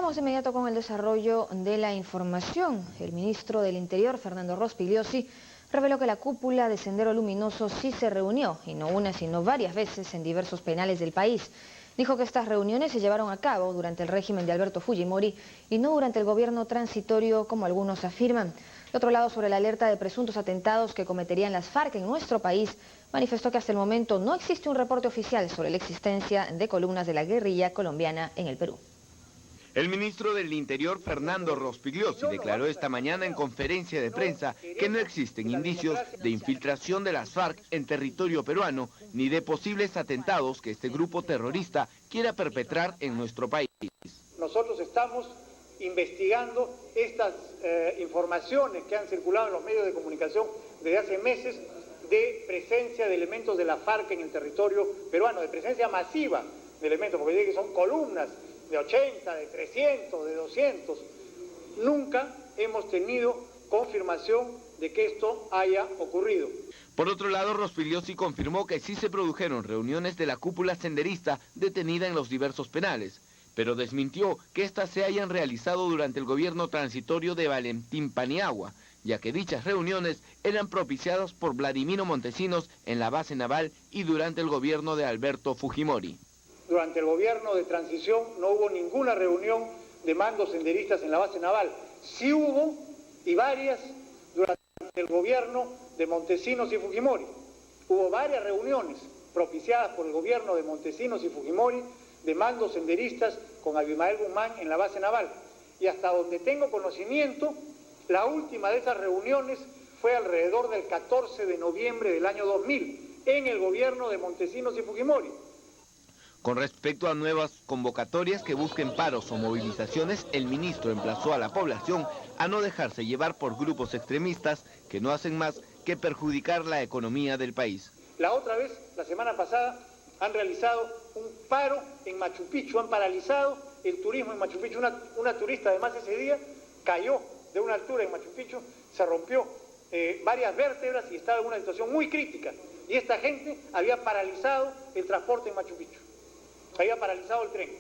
Vamos de inmediato con el desarrollo de la información. El ministro del Interior, Fernando Rospigliosi, reveló que la cúpula de Sendero Luminoso sí se reunió, y no una sino varias veces en diversos penales del país. Dijo que estas reuniones se llevaron a cabo durante el régimen de Alberto Fujimori y no durante el gobierno transitorio, como algunos afirman. De otro lado, sobre la alerta de presuntos atentados que cometerían las FARC en nuestro país, manifestó que hasta el momento no existe un reporte oficial sobre la existencia de columnas de la guerrilla colombiana en el Perú. El ministro del Interior, Fernando Rospigliosi, declaró esta mañana en conferencia de prensa que no existen indicios de infiltración de las FARC en territorio peruano, ni de posibles atentados que este grupo terrorista quiera perpetrar en nuestro país. Nosotros estamos investigando estas informaciones que han circulado en los medios de comunicación desde hace meses de presencia de elementos de la FARC en el territorio peruano, de presencia masiva de elementos, porque dice que son columnas de 80, de 300, de 200. Nunca hemos tenido confirmación de que esto haya ocurrido. Por otro lado, Rospigliosi confirmó que sí se produjeron reuniones de la cúpula senderista detenida en los diversos penales, pero desmintió que éstas se hayan realizado durante el gobierno transitorio de Valentín Paniagua, ya que dichas reuniones eran propiciadas por Vladimiro Montesinos en la base naval y durante el gobierno de Alberto Fujimori. Durante el gobierno de transición no hubo ninguna reunión de mandos senderistas en la base naval. Sí hubo, y varias, durante el gobierno de Montesinos y Fujimori. Hubo varias reuniones propiciadas por el gobierno de Montesinos y Fujimori de mandos senderistas con Abimael Guzmán en la base naval. Y hasta donde tengo conocimiento, la última de esas reuniones fue alrededor del 14 de noviembre del año 2000, en el gobierno de Montesinos y Fujimori. Con respecto a nuevas convocatorias que busquen paros o movilizaciones, el ministro emplazó a la población a no dejarse llevar por grupos extremistas que no hacen más que perjudicar la economía del país. La otra vez, la semana pasada, han realizado un paro en Machu Picchu, han paralizado el turismo en Machu Picchu. Una turista además ese día cayó de una altura en Machu Picchu, se rompió varias vértebras y estaba en una situación muy crítica. Y esta gente había paralizado el transporte en Machu Picchu. Había paralizado el tren.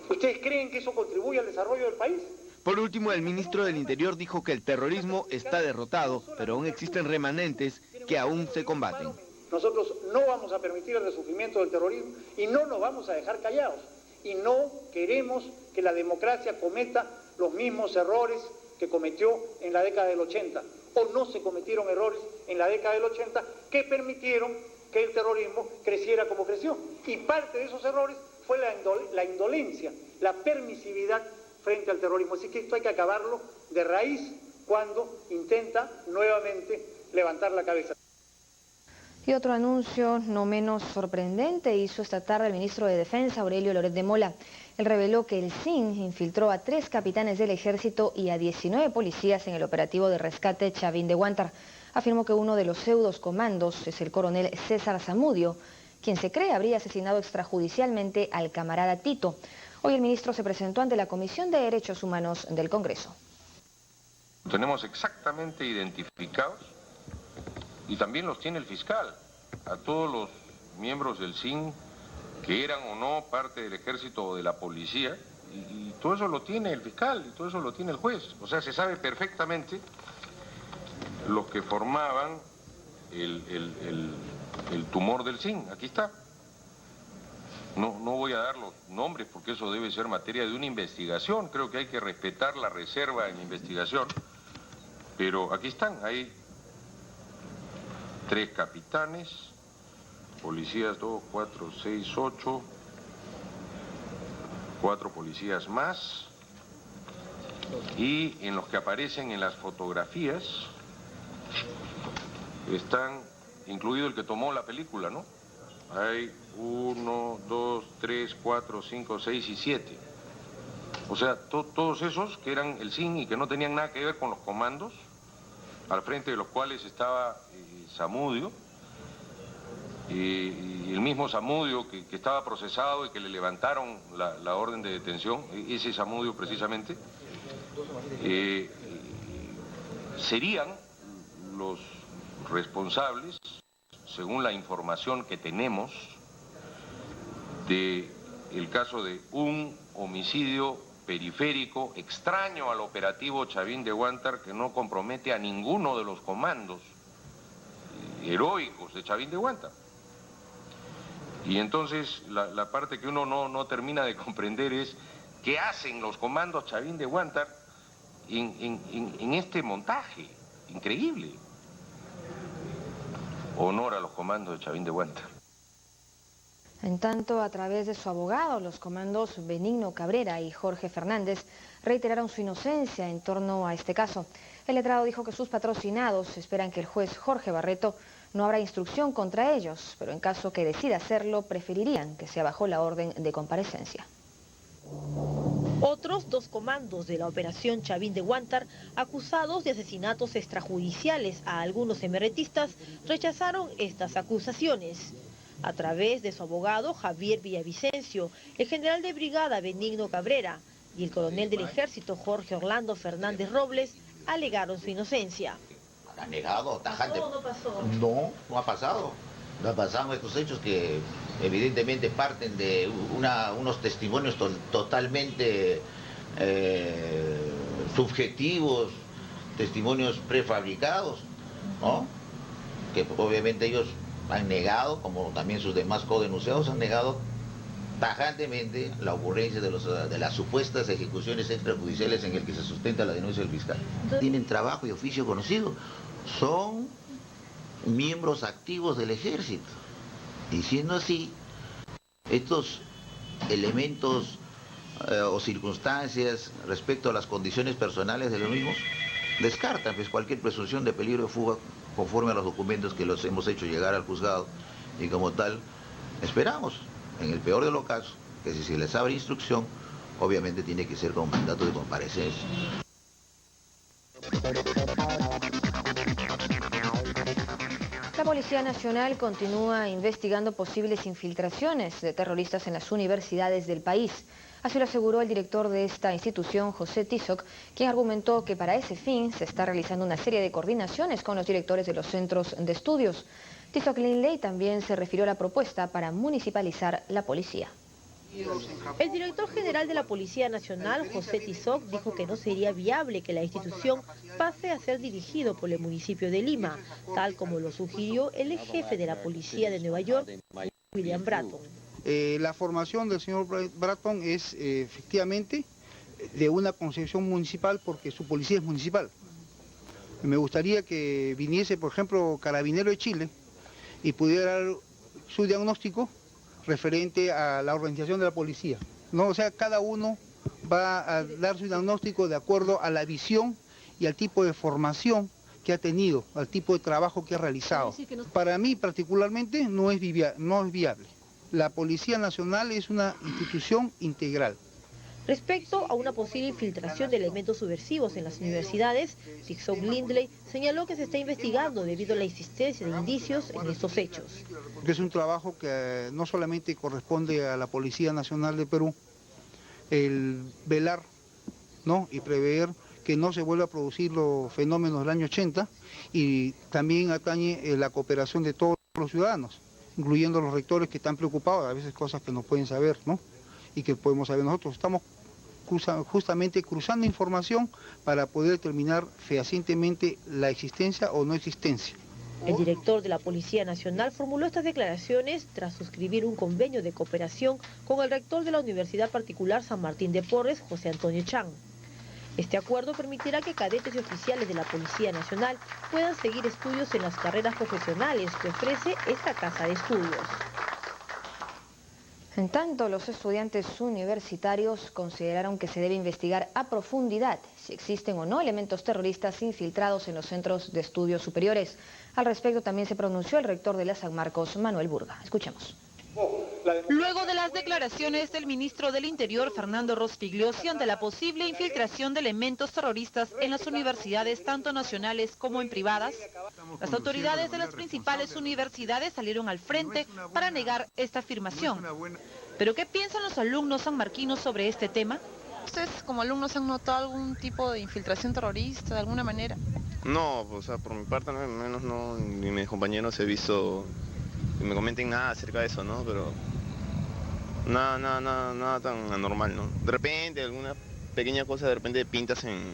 ¿Ustedes creen que eso contribuye al desarrollo del país? Por último, el ministro del Interior dijo que el terrorismo está derrotado, pero aún existen remanentes que aún se combaten. Nosotros no vamos a permitir el resurgimiento del terrorismo y no nos vamos a dejar callados. Y no queremos que la democracia cometa los mismos errores que cometió en la década del 80. O no se cometieron errores en la década del 80 que permitieron que el terrorismo creciera como creció. Y parte de esos errores fue la indolencia, la permisividad frente al terrorismo. Así que esto hay que acabarlo de raíz cuando intenta nuevamente levantar la cabeza. Y otro anuncio no menos sorprendente hizo esta tarde el ministro de Defensa, Aurelio Loret de Mola. Él reveló que el SIN infiltró a 3 capitanes del ejército y a 19 policías en el operativo de rescate Chavín de Huántar. Afirmó que uno de los pseudos comandos es el coronel César Zamudio, quien se cree habría asesinado extrajudicialmente al camarada Tito. Hoy el ministro se presentó ante la Comisión de Derechos Humanos del Congreso. Tenemos exactamente identificados, y también los tiene el fiscal, a todos los miembros del SIN que eran o no parte del ejército o de la policía, y todo eso lo tiene el fiscal, y todo eso lo tiene el juez. O sea, se sabe perfectamente los que formaban el tumor del SIN. Aquí está. No voy a dar los nombres porque eso debe ser materia de una investigación. Creo que hay que respetar la reserva en investigación. Pero aquí están, hay 3 capitanes, policías 2, 4, 6, 8, 4 policías más, y en los que aparecen en las fotografías están incluido el que tomó la película, ¿no? Hay 1, 2, 3, 4, 5, 6 y 7. O sea, todos esos que eran el SIN y que no tenían nada que ver con los comandos, al frente de los cuales estaba Zamudio, y el mismo Zamudio que estaba procesado y que le levantaron la orden de detención, ese Zamudio precisamente, serían los responsables, según la información que tenemos, de el caso de un homicidio periférico extraño al operativo Chavín de Huántar que no compromete a ninguno de los comandos heroicos de Chavín de Huántar. Y entonces la parte que uno no termina de comprender es qué hacen los comandos Chavín de Huántar en este montaje increíble. Honor a los comandos de Chavín de Huántar. En tanto, a través de su abogado, los comandos Benigno Cabrera y Jorge Fernández reiteraron su inocencia en torno a este caso. El letrado dijo que sus patrocinados esperan que el juez Jorge Barreto no habrá instrucción contra ellos, pero en caso que decida hacerlo, preferirían que sea bajo la orden de comparecencia. Otros 2 comandos de la operación Chavín de Huántar, acusados de asesinatos extrajudiciales a algunos emeretistas, rechazaron estas acusaciones. A través de su abogado Javier Villavicencio, el general de brigada Benigno Cabrera y el coronel del ejército Jorge Orlando Fernández Robles alegaron su inocencia. ¿Ha negado tajante? ¿Pasó o no pasó? No ha pasado. No han pasado estos hechos que evidentemente parten de unos testimonios totalmente subjetivos, testimonios prefabricados, ¿no? Que obviamente ellos han negado, como también sus demás codenunciados han negado tajantemente la ocurrencia de las supuestas ejecuciones extrajudiciales en el que se sustenta la denuncia del fiscal. Tienen trabajo y oficio conocido, son miembros activos del ejército. Y siendo así, estos elementos o circunstancias respecto a las condiciones personales de los mismos descartan pues cualquier presunción de peligro de fuga conforme a los documentos que los hemos hecho llegar al juzgado, y como tal esperamos, en el peor de los casos, que si se les abre instrucción, obviamente tiene que ser con mandato de comparecencia. La Policía Nacional continúa investigando posibles infiltraciones de terroristas en las universidades del país. Así lo aseguró el director de esta institución, José Tizoc, quien argumentó que para ese fin se está realizando una serie de coordinaciones con los directores de los centros de estudios. Tizoc Lindley también se refirió a la propuesta para municipalizar la policía. El director general de la Policía Nacional, José Tizoc, dijo que no sería viable que la institución pase a ser dirigido por el municipio de Lima, tal como lo sugirió el jefe de la Policía de Nueva York, William Bratton. La formación del señor Bratton es efectivamente de una concepción municipal porque su policía es municipal. Me gustaría que viniese, por ejemplo, Carabinero de Chile y pudiera dar su diagnóstico referente a la organización de la policía, ¿no? O sea, cada uno va a dar su diagnóstico de acuerdo a la visión y al tipo de formación que ha tenido, al tipo de trabajo que ha realizado. Para mí particularmente no es viable. La Policía Nacional es una institución integral. Respecto a una posible infiltración de elementos subversivos en las universidades, Tizoc Lindley señaló que se está investigando debido a la existencia de indicios en estos hechos. Es un trabajo que no solamente corresponde a la Policía Nacional de Perú, el velar, ¿no?, y prever que no se vuelva a producir los fenómenos del año 80, y también atañe la cooperación de todos los ciudadanos, incluyendo los rectores que están preocupados, a veces cosas que no pueden saber, ¿no?, y que podemos saber nosotros. Estamos justamente cruzando información para poder determinar fehacientemente la existencia o no existencia. El director de la Policía Nacional formuló estas declaraciones tras suscribir un convenio de cooperación con el rector de la Universidad Particular San Martín de Porres, José Antonio Chang. Este acuerdo permitirá que cadetes y oficiales de la Policía Nacional puedan seguir estudios en las carreras profesionales que ofrece esta casa de estudios. En tanto, los estudiantes universitarios consideraron que se debe investigar a profundidad si existen o no elementos terroristas infiltrados en los centros de estudios superiores. Al respecto también se pronunció el rector de la San Marcos, Manuel Burga. Escuchemos. Luego de las declaraciones del ministro del Interior, Fernando Rospigliosi, ante la posible infiltración de elementos terroristas en las universidades, tanto nacionales como en privadas, las autoridades de las principales universidades salieron al frente para negar esta afirmación. ¿Pero qué piensan los alumnos sanmarquinos sobre este tema? ¿Ustedes como alumnos han notado algún tipo de infiltración terrorista de alguna manera? No, o sea, por mi parte al menos no, ni mis compañeros he visto que me comenten nada acerca de eso, ¿no? Pero Nada tan anormal, ¿no? De repente, alguna pequeña cosa, de repente pintas en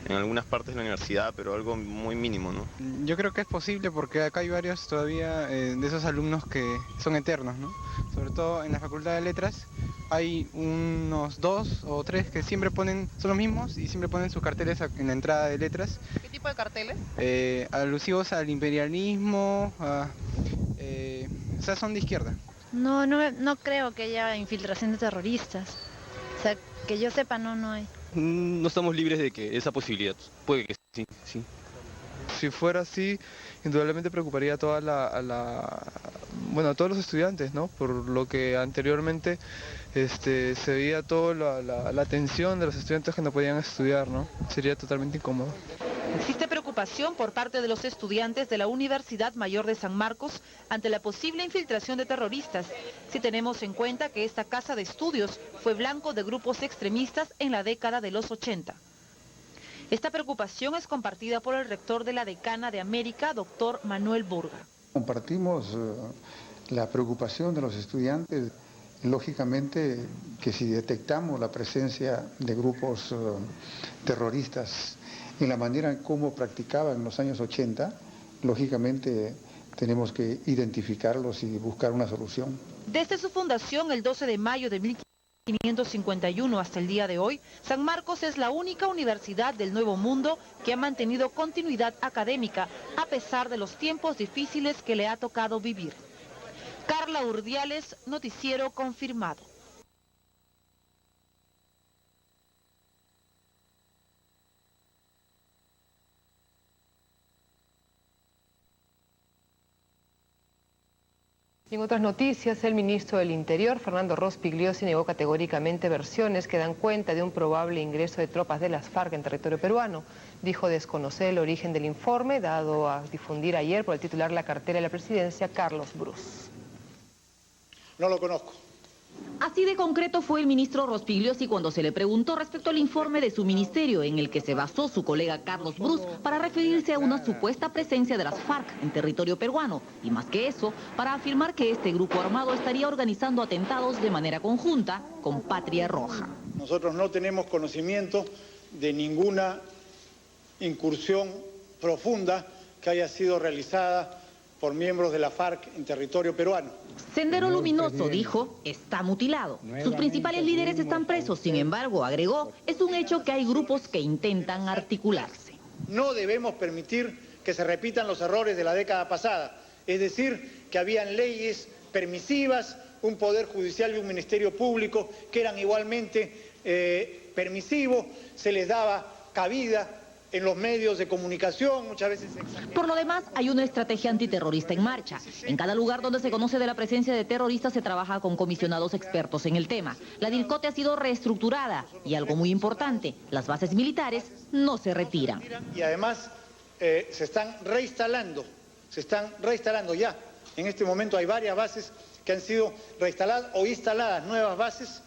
algunas partes de la universidad, pero algo muy mínimo, ¿no? Yo creo que es posible porque acá hay varios todavía de esos alumnos que son eternos, ¿no? Sobre todo en la Facultad de Letras hay unos 2 o 3 que siempre son los mismos y siempre ponen sus carteles en la entrada de letras. ¿Qué tipo de carteles? Alusivos al imperialismo, o sea, son de izquierda. No creo que haya infiltración de terroristas. O sea, que yo sepa, no hay. No estamos libres de que esa posibilidad. Puede que sí. Si fuera así, indudablemente preocuparía a todos los estudiantes, ¿no? Por lo que anteriormente se veía toda la atención de los estudiantes que no podían estudiar, ¿no? Sería totalmente incómodo. Existe preocupación por parte de los estudiantes de la Universidad Mayor de San Marcos ante la posible infiltración de terroristas, si tenemos en cuenta que esta casa de estudios fue blanco de grupos extremistas en la década de los 80. Esta preocupación es compartida por el rector de la Decana de América, doctor Manuel Burga. Compartimos la preocupación de los estudiantes. Lógicamente que si detectamos la presencia de grupos terroristas en la manera en cómo practicaban en los años 80, lógicamente tenemos que identificarlos y buscar una solución. Desde su fundación el 12 de mayo de 1551 hasta el día de hoy, San Marcos es la única universidad del Nuevo Mundo que ha mantenido continuidad académica a pesar de los tiempos difíciles que le ha tocado vivir. Carla Urdiales, Noticiero Confirmado. En otras noticias, el ministro del Interior, Fernando Rospigliosi, negó categóricamente versiones que dan cuenta de un probable ingreso de tropas de las FARC en territorio peruano. Dijo desconocer el origen del informe dado a difundir ayer por el titular de la cartera de la presidencia, Carlos Brus. No lo conozco. Así de concreto fue el ministro Rospigliosi cuando se le preguntó respecto al informe de su ministerio en el que se basó su colega Carlos Brus para referirse a una supuesta presencia de las FARC en territorio peruano y más que eso, para afirmar que este grupo armado estaría organizando atentados de manera conjunta con Patria Roja. Nosotros no tenemos conocimiento de ninguna incursión profunda que haya sido realizada por miembros de la FARC en territorio peruano. Sendero Luminoso, dijo, está mutilado. Sus principales líderes están presos, sin embargo, agregó, es un hecho que hay grupos que intentan articularse. No debemos permitir que se repitan los errores de la década pasada, es decir, que habían leyes permisivas, un poder judicial y un ministerio público que eran igualmente permisivos, se les daba cabida en los medios de comunicación, muchas veces exagerados. Por lo demás, hay una estrategia antiterrorista en marcha. En cada lugar donde se conoce de la presencia de terroristas se trabaja con comisionados expertos en el tema. La DIRCOTE ha sido reestructurada y algo muy importante, las bases militares no se retiran. Y además se están reinstalando ya. En este momento hay varias bases que han sido reinstaladas o instaladas, nuevas bases,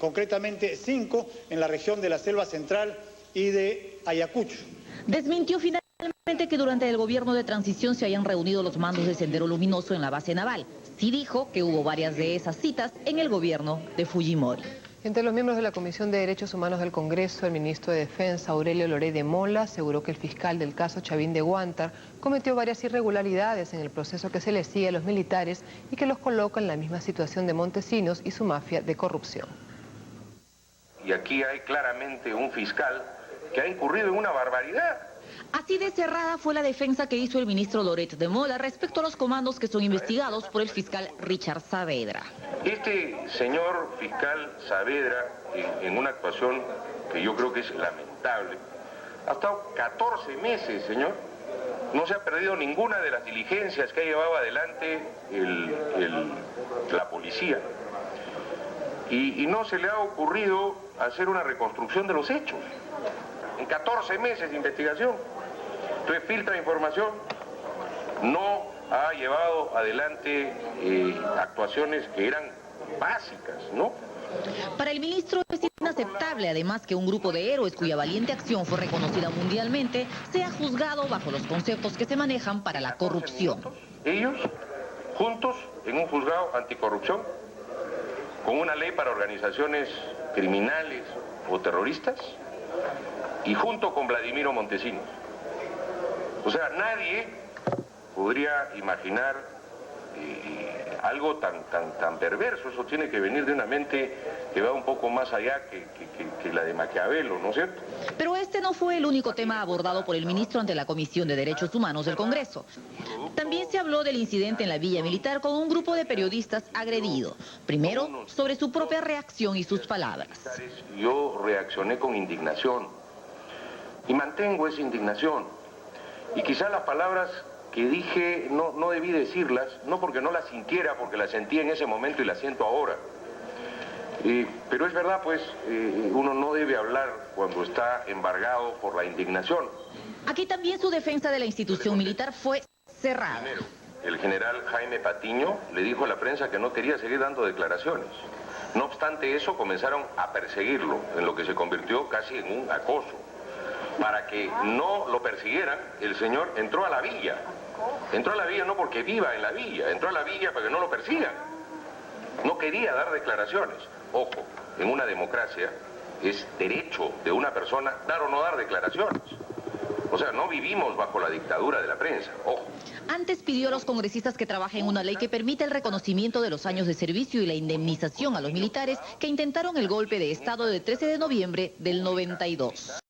concretamente 5 en la región de la Selva Central y de Ayacucho. Desmintió finalmente que durante el gobierno de transición se hayan reunido los mandos de Sendero Luminoso en la base naval. Sí dijo que hubo varias de esas citas en el gobierno de Fujimori. Entre los miembros de la Comisión de Derechos Humanos del Congreso, el ministro de Defensa, Aurelio Loré de Mola, aseguró que el fiscal del caso Chavín de Huántar cometió varias irregularidades en el proceso que se le sigue a los militares y que los coloca en la misma situación de Montesinos y su mafia de corrupción. Y aquí hay claramente un fiscal que ha incurrido en una barbaridad. Así de cerrada fue la defensa que hizo el ministro Loret de Mola respecto a los comandos que son investigados por el fiscal Richard Saavedra. Este señor fiscal Saavedra, en una actuación que yo creo que es lamentable, ha estado 14 meses, señor. No se ha perdido ninguna de las diligencias que ha llevado adelante la policía. Y no se le ha ocurrido hacer una reconstrucción de los hechos. En 14 meses de investigación. Entonces filtra información, no ha llevado adelante actuaciones que eran básicas, ¿no? Para el ministro es inaceptable, además, que un grupo de héroes cuya valiente acción fue reconocida mundialmente sea juzgado bajo los conceptos que se manejan para la corrupción. Ellos, juntos, en un juzgado anticorrupción, con una ley para organizaciones criminales o terroristas y junto con Vladimiro Montesinos. O sea, nadie podría imaginar algo tan perverso. Eso tiene que venir de una mente que va un poco más allá que la de Maquiavelo, ¿no es cierto? Pero este no fue el único tema abordado por el ministro ante la Comisión de Derechos Humanos del Congreso. También se habló del incidente en la Villa Militar con un grupo de periodistas agredidos. Primero, sobre su propia reacción y sus palabras. Yo reaccioné con indignación y mantengo esa indignación. Y quizá las palabras que dije no debí decirlas, no porque no las sintiera, porque las sentí en ese momento y las siento ahora. Pero es verdad, pues, uno no debe hablar cuando está embargado por la indignación. Aquí también su defensa de la institución militar fue cerrada. Primero, el general Jaime Patiño le dijo a la prensa que no quería seguir dando declaraciones. No obstante eso, comenzaron a perseguirlo, en lo que se convirtió casi en un acoso. Para que no lo persiguieran, el señor entró a la villa. Entró a la villa no porque viva en la villa, entró a la villa para que no lo persigan. No quería dar declaraciones. Ojo, en una democracia es derecho de una persona dar o no dar declaraciones. O sea, no vivimos bajo la dictadura de la prensa, ojo. Antes pidió a los congresistas que trabajen una ley que permita el reconocimiento de los años de servicio y la indemnización a los militares que intentaron el golpe de Estado del 13 de noviembre del 92.